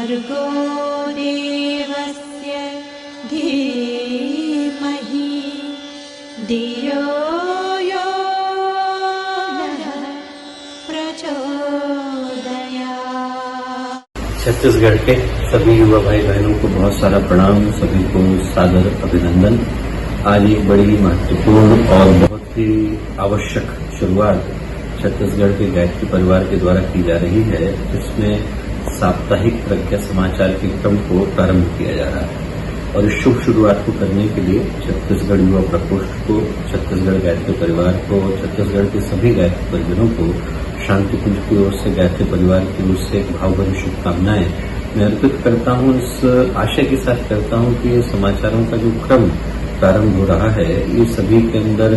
भर्गो देवस्य धीमहि धियो यो नः प्रचोदयात्। छत्तीसगढ़ के सभी युवा भाई बहनों को बहुत सारा प्रणाम, सभी को सादर अभिनंदन। आज एक बड़ी महत्वपूर्ण और बहुत ही आवश्यक शुरुआत छत्तीसगढ़ के गायत्री परिवार के द्वारा की जा रही है, जिसमें साप्ताहिक प्रज्ञा समाचार के क्रम को प्रारंभ किया जा रहा है। और इस शुभ शुरुआत को करने के लिए छत्तीसगढ़ युवा प्रकोष्ठ को, छत्तीसगढ़ गायत्री परिवार को, छत्तीसगढ़ के सभी गायत्री परिजनों को शांति कुंज की ओर से, गायत्री परिवार की ओर से एक भावभरी शुभकामनाएं मैं अर्पित करता हूं। इस आशय के साथ करता हूं कि ये समाचारों का जो क्रम प्रारंभ हो रहा है, ये सभी के अंदर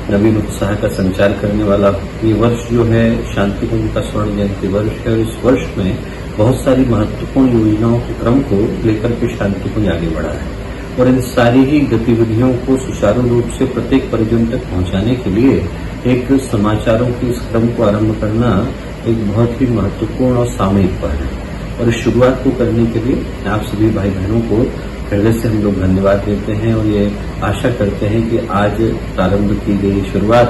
नवीन उत्साह का संचार करने वाला। ये वर्ष जो है शांति कुंज का स्वर्ण जयंती वर्ष है और इस वर्ष में बहुत सारी महत्वपूर्ण योजनाओं के क्रम को लेकर के शांति कुंज आगे बढ़ा है और इन सारी ही गतिविधियों को सुचारू रूप से प्रत्येक परिजन तक पहुंचाने के लिए एक समाचारों के इस क्रम को आरंभ करना एक बहुत ही महत्वपूर्ण और सामयिक पहल है। और इस शुरुआत को करने के लिए आप सभी भाई बहनों को हृदय से हम लोग धन्यवाद देते हैं और ये आशा करते हैं कि आज प्रारंभ की गई शुरुआत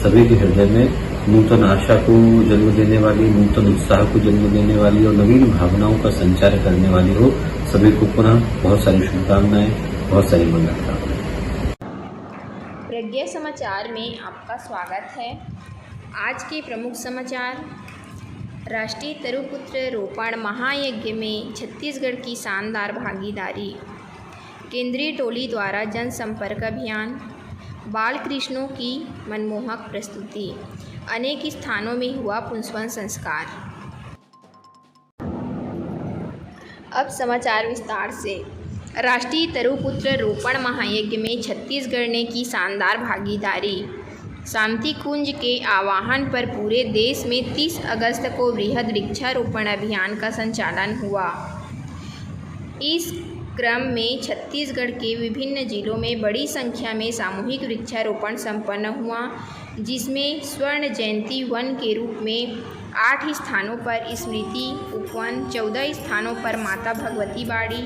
सभी के हृदय में नूतन आशा को जन्म देने वाली, नूतन उत्साह को जन्म देने वाली और नवीन भावनाओं का संचार करने वाली हो। सभी को पुनः बहुत सारी शुभकामनाएं, बहुत सारी मंगलकामनाएं। प्रज्ञा समाचार में आपका स्वागत है। आज के प्रमुख समाचार: राष्ट्रीय तरुपुत्र रोपण महायज्ञ में छत्तीसगढ़ की शानदार भागीदारी, केंद्रीय टोली द्वारा जनसंपर्क अभियान, बाल कृष्णों की मनमोहक प्रस्तुति, अनेक स्थानों में हुआ पुंसवन संस्कार। अब समाचार विस्तार से। राष्ट्रीय तरुपुत्र रोपण महायज्ञ में छत्तीसगढ़ ने की शानदार भागीदारी। शांति कुंज के आह्वान पर पूरे देश में 30 अगस्त को वृहद वृक्षारोपण अभियान का संचालन हुआ। इस क्रम में छत्तीसगढ़ के विभिन्न जिलों में बड़ी संख्या में सामूहिक वृक्षारोपण संपन्न हुआ, जिसमें स्वर्ण जयंती वन के रूप में 8 स्थानों पर स्मृति उपवन, 14 स्थानों पर माता भगवती बाड़ी,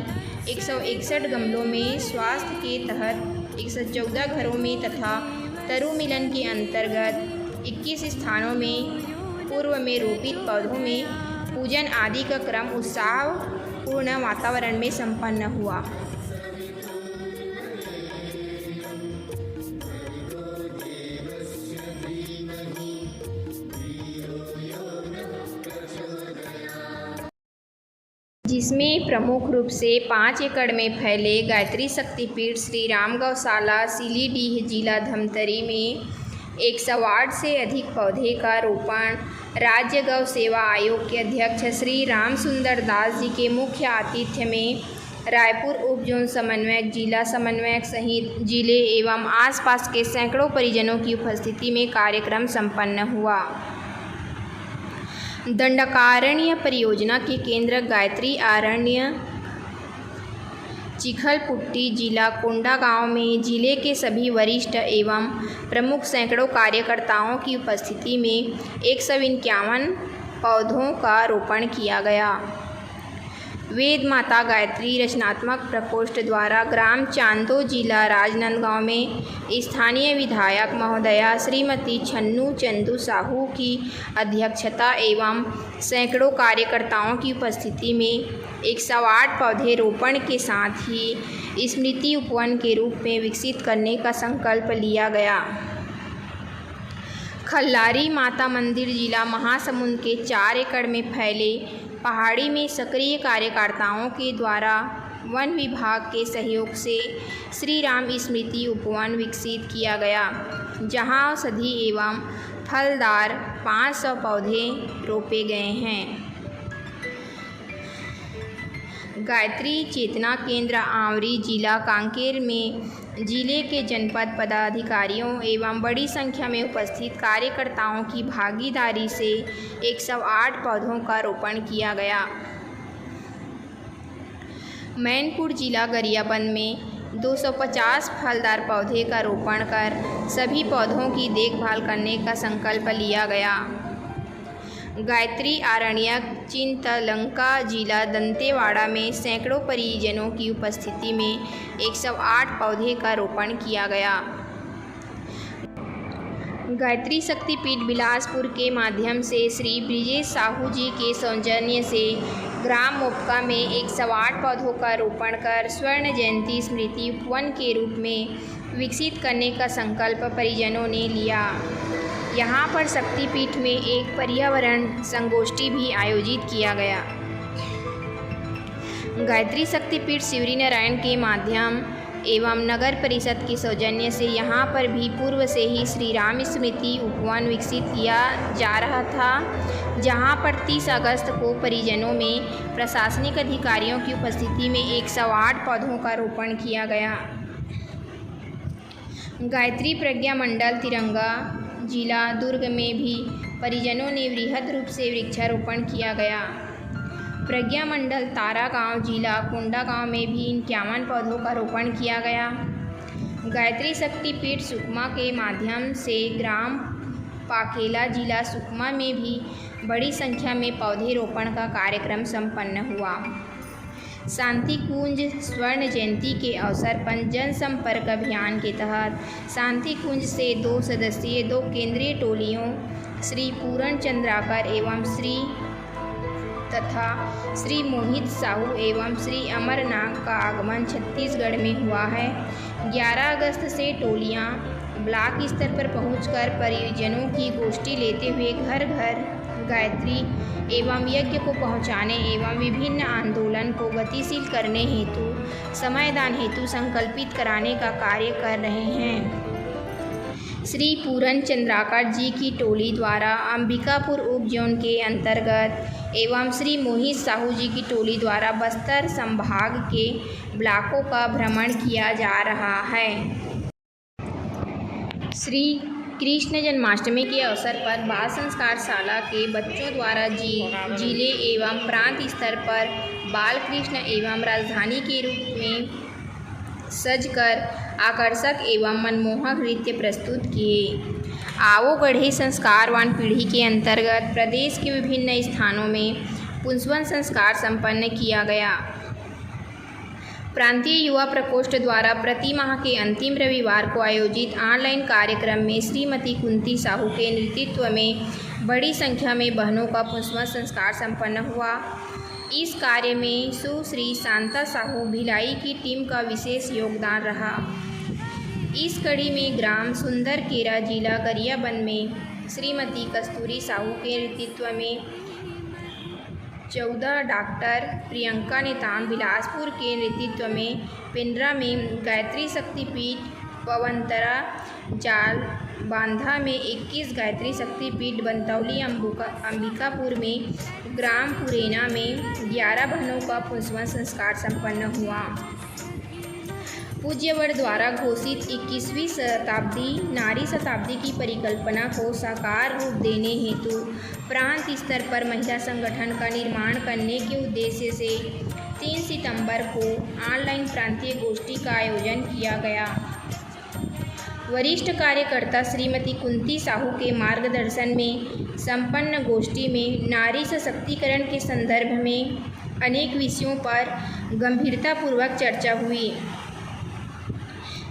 161 गमलों में स्वास्थ्य के तहत 114 घरों में तथा तरु मिलन के अंतर्गत 21 स्थानों में पूर्व में रोपित पौधों में पूजन आदि का क्रम उत्साहपूर्ण वातावरण में संपन्न हुआ। जिसमें प्रमुख रूप से 5 एकड़ में फैले गायत्री शक्तिपीठ श्री राम गौशाला सिलीडीह जिला धमतरी में 108 से अधिक पौधे का रोपण, राज्य गौ सेवा आयोग के अध्यक्ष श्री राम सुंदर दास जी के मुख्य आतिथ्य में रायपुर उप जोन समन्वयक, जिला समन्वयक सहित जिले एवं आसपास के सैकड़ों परिजनों की उपस्थिति में कार्यक्रम संपन्न हुआ। दंडकारण्य परियोजना के केंद्र गायत्री अरण्य चिखलपुट्टी जिला कोंडागांव में जिले के सभी वरिष्ठ एवं प्रमुख सैकड़ों कार्यकर्ताओं की उपस्थिति में 151 पौधों का रोपण किया गया। वेद माता गायत्री रचनात्मक प्रकोष्ठ द्वारा ग्राम चांदो जिला राजनांदगांव में स्थानीय विधायक महोदया श्रीमती छन्नू चंदू साहू की अध्यक्षता एवं सैकड़ों कार्यकर्ताओं की उपस्थिति में 108 पौधे रोपण के साथ ही स्मृति उपवन के रूप में विकसित करने का संकल्प लिया गया। खल्लारी माता मंदिर जिला महासमुंद के 4 एकड़ में फैले पहाड़ी में सक्रिय कार्यकर्ताओं के द्वारा वन विभाग के सहयोग से श्री राम स्मृति उपवन विकसित किया गया, जहां औषधि एवं फलदार 500 पौधे रोपे गए हैं। गायत्री चेतना केंद्र आंवरी जिला कांकेर में जिले के जनपद पदाधिकारियों एवं बड़ी संख्या में उपस्थित कार्यकर्ताओं की भागीदारी से 108 पौधों का रोपण किया गया। मैनपुर जिला गरियाबंद में 250 फलदार पौधे का रोपण कर सभी पौधों की देखभाल करने का संकल्प लिया गया। गायत्री आरण्यक चिंतलंका जिला दंतेवाड़ा में सैकड़ों परिजनों की उपस्थिति में 108 पौधे का रोपण किया गया। गायत्री शक्तिपीठ बिलासपुर के माध्यम से श्री ब्रिजेश साहू जी के सौजन्य से ग्राम मोपका में 108 पौधों का रोपण कर स्वर्ण जयंती स्मृति उपवन के रूप में विकसित करने का संकल्प परिजनों ने लिया। यहाँ पर शक्तिपीठ में एक पर्यावरण संगोष्ठी भी आयोजित किया गया। गायत्री शक्तिपीठ शिवरी नारायण के माध्यम एवं नगर परिषद के सौजन्य से यहाँ पर भी पूर्व से ही श्री राम स्मृति उपवन विकसित किया जा रहा था, जहाँ पर 30 अगस्त को परिजनों में प्रशासनिक अधिकारियों की उपस्थिति में 108 पौधों का रोपण किया गया। गायत्री प्रज्ञा मंडल तिरंगा जिला दुर्ग में भी परिजनों ने वृहद रूप से वृक्षारोपण किया गया। प्रज्ञा मंडल तारा गांव जिला कोंडा गांव में भी 51 पौधों का रोपण किया गया। गायत्री शक्तिपीठ सुकमा के माध्यम से ग्राम पाकेला जिला सुकमा में भी बड़ी संख्या में पौधे रोपण का कार्यक्रम संपन्न हुआ। शांति कुंज स्वर्ण जयंती के अवसर पर जनसंपर्क अभियान के तहत शांति कुंज से 2 सदस्यीय 2 केंद्रीय टोलियों श्री पूरण चंद्राकर एवं श्री मोहित साहू एवं श्री अमरनाथ का आगमन छत्तीसगढ़ में हुआ है। 11 अगस्त से टोलियां ब्लॉक स्तर पर पहुंचकर परिजनों की गोष्ठी लेते हुए घर घर गायत्री एवं यज्ञ को पहुंचाने एवं विभिन्न आंदोलन को गतिशील करने हेतु समयदान हेतु संकल्पित कराने का कार्य कर रहे हैं। श्री पूरन चंद्राकर जी की टोली द्वारा अंबिकापुर उप जोन के अंतर्गत एवं श्री मोहित साहू जी की टोली द्वारा बस्तर संभाग के ब्लॉकों का भ्रमण किया जा रहा है। श्री कृष्ण जन्माष्टमी के अवसर पर बाल संस्कार शाला के बच्चों द्वारा जिले एवं प्रांत स्तर पर बाल कृष्ण एवं राजधानी के रूप में सजकर आकर्षक एवं मनमोहक नृत्य प्रस्तुत किए। आओ गढ़े संस्कारवान पीढ़ी के अंतर्गत प्रदेश के विभिन्न स्थानों में पुंसवन संस्कार संपन्न किया गया। प्रांतीय युवा प्रकोष्ठ द्वारा प्रति माह के अंतिम रविवार को आयोजित ऑनलाइन कार्यक्रम में श्रीमती कुंती साहू के नेतृत्व में बड़ी संख्या में बहनों का पुंसवन संस्कार संपन्न हुआ। इस कार्य में सुश्री शांता साहू भिलाई की टीम का विशेष योगदान रहा। इस कड़ी में ग्राम सुंदर केरा जिला गरियाबंद में श्रीमती कस्तूरी साहू के नेतृत्व में 14 डॉक्टर प्रियंका नेताम बिलासपुर के नेतृत्व में पिंडरा में गायत्री शक्तिपीठ पवनतरा जाल बांधा में 21 गायत्री शक्तिपीठ बंतौली अंबिकापुर में ग्राम पुरेना में 11 बहनों का पुंसवन संस्कार संपन्न हुआ। पूज्यवर द्वारा घोषित 21वीं शताब्दी नारी शताब्दी की परिकल्पना को साकार रूप देने हेतु प्रांत स्तर पर महिला संगठन का निर्माण करने के उद्देश्य से 3 सितंबर को ऑनलाइन प्रांतीय गोष्ठी का आयोजन किया गया। वरिष्ठ कार्यकर्ता श्रीमती कुंती साहू के मार्गदर्शन में संपन्न गोष्ठी में नारी सशक्तिकरण के संदर्भ में अनेक विषयों पर गंभीरतापूर्वक चर्चा हुई,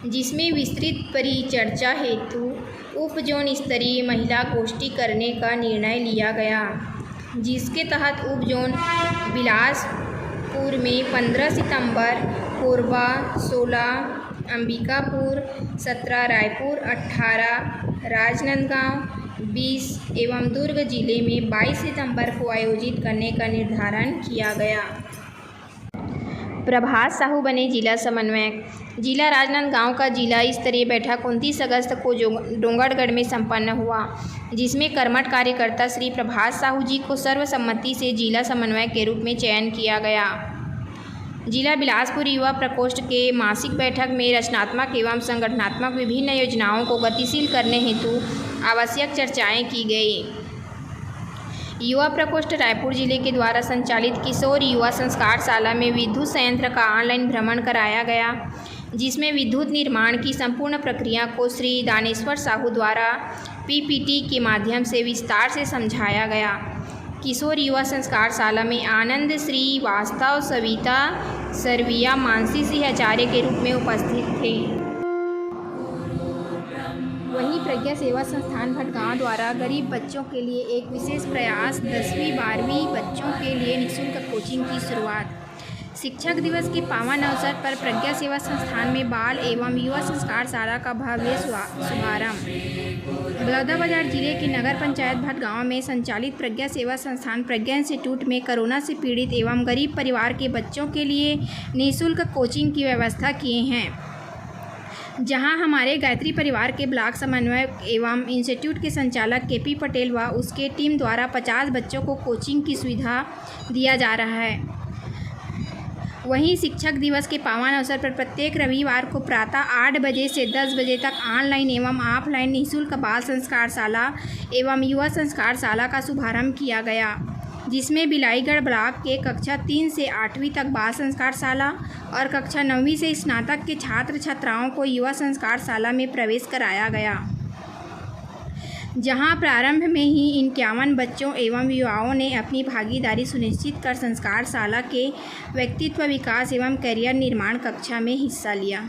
जिसमें विस्तृत परिचर्चा हेतु उप जोन स्तरीय महिला गोष्ठी करने का निर्णय लिया गया, जिसके तहत उप जोन बिलासपुर में 15 सितंबर, कोरबा 16, अंबिकापुर 17, रायपुर 18, राजनांदगांव 20 एवं दुर्ग जिले में 22 सितंबर को आयोजित करने का निर्धारण किया गया। प्रभात साहू बने जिला समन्वयक। जिला राजनांदगांव का जिला स्तरीय बैठक 29 अगस्त को डोंगरगढ़ में संपन्न हुआ, जिसमें कर्मठ कार्यकर्ता श्री प्रभात साहू जी को सर्वसम्मति से जिला समन्वयक के रूप में चयन किया गया। जिला बिलासपुर युवा प्रकोष्ठ के मासिक बैठक में रचनात्मक एवं संगठनात्मक विभिन्न योजनाओं को गतिशील करने हेतु आवश्यक चर्चाएं की गई। युवा प्रकोष्ठ रायपुर जिले के द्वारा संचालित किशोर युवा संस्कार शाला में विद्युत संयंत्र का ऑनलाइन भ्रमण कराया गया, जिसमें विद्युत निर्माण की संपूर्ण प्रक्रिया को श्री दानेश्वर साहू द्वारा पीपीटी के माध्यम से विस्तार से समझाया गया। किशोर युवा संस्कारशाला में आनंद श्रीवास्तव, सविता सरविया, मानसी सिंह आचार्य के रूप में उपस्थित थे। वहीं प्रज्ञा सेवा संस्थान भटगांव द्वारा गरीब बच्चों के लिए एक विशेष प्रयास 10वीं-12वीं बच्चों के लिए निःशुल्क कोचिंग की शुरुआत। शिक्षक दिवस के पावन अवसर पर प्रज्ञा सेवा संस्थान में बाल एवं युवा संस्कारशाला का भव्य शुभारंभ। बलौदाबाजार जिले के नगर पंचायत भटगांव में संचालित प्रज्ञा सेवा संस्थान प्रज्ञा इंस्टीट्यूट में कोरोना से पीड़ित एवं गरीब परिवार के बच्चों के लिए निःशुल्क कोचिंग की व्यवस्था किए हैं, जहां हमारे गायत्री परिवार के ब्लॉक समन्वयक एवं इंस्टीट्यूट के संचालक केपी पटेल व उसके टीम द्वारा 50 बच्चों को कोचिंग की सुविधा दिया जा रहा है। वहीं शिक्षक दिवस के पावन अवसर पर प्रत्येक रविवार को प्रातः 8 बजे से 10 बजे तक ऑनलाइन एवं ऑफलाइन निःशुल्क बाल संस्कारशाला एवं युवा संस्कारशाला का शुभारंभ किया गया, जिसमें बिलाईगढ़ ब्लॉक के कक्षा 3 से 8वीं तक बाल संस्कारशाला और कक्षा 9वीं से स्नातक के छात्र छात्राओं को युवा संस्कारशाला में प्रवेश कराया गया, जहां प्रारंभ में ही 51 बच्चों एवं युवाओं ने अपनी भागीदारी सुनिश्चित कर संस्कारशाला के व्यक्तित्व विकास एवं करियर निर्माण कक्षा में हिस्सा लिया।